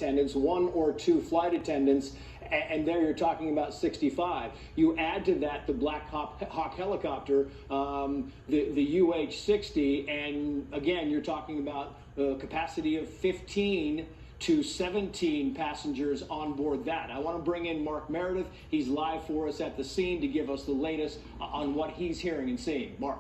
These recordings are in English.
attendants, 1 or 2 flight attendants, and there you're talking about 65. You add to that the Black Hawk helicopter, the UH-60, and again, you're talking about a capacity of 15 to 17 passengers on board that. I want to bring in Mark Meredith. He's live for us at the scene to give us the latest on what he's hearing and seeing. Mark.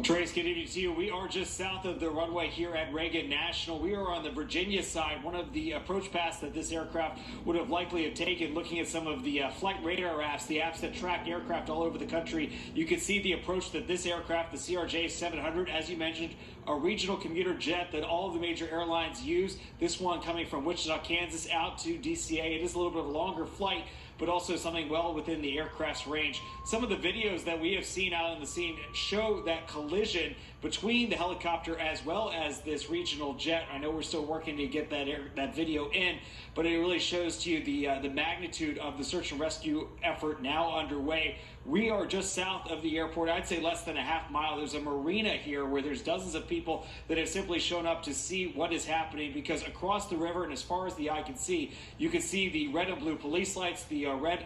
Trace, good evening to you. We are just south of the runway here at Reagan National. We are on the Virginia side, one of the approach paths that this aircraft would have likely have taken. Looking at some of the flight radar apps, the apps that track aircraft all over the country, you can see the approach that this aircraft, the CRJ-700, as you mentioned, a regional commuter jet that all of the major airlines use. This one coming from Wichita, Kansas out to DCA. It is a little bit of a longer flight, but also something well within the aircraft's range. Some of the videos that we have seen out on the scene show that collision between the helicopter as well as this regional jet. I know we're still working to get that video in, but it really shows to you the magnitude of the search and rescue effort now underway. We are just south of the airport. I'd say less than a half mile. There's a marina here where there's dozens of people that have simply shown up to see what is happening, because across the river and as far as the eye can see, you can see the red and blue police lights, the red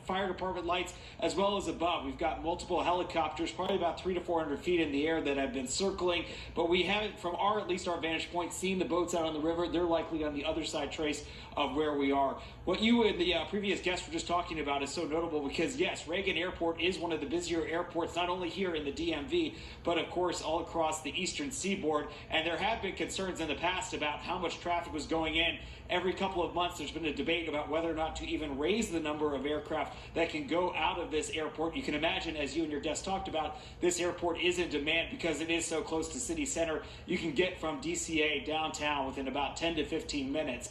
fire department lights, as well as above. We've got multiple helicopters, probably about 300 to 400 feet in the air, that have been circling, but we haven't, from at least our vantage point, seen the boats out on the river. They're likely on the other side, Trace, of where we are. What you and the previous guests were just talking about is so notable because, yes, Reagan Airport is one of the busier airports, not only here in the DMV, but of course all across the eastern seaboard. And there have been concerns in the past about how much traffic was going in. Every couple of months, there's been a debate about whether or not to even raise the number of aircraft that can go out of this airport. You can imagine, as you and your guests talked about, this airport is in demand because it is so close to city center. You can get from DCA downtown within about 10 to 15 minutes.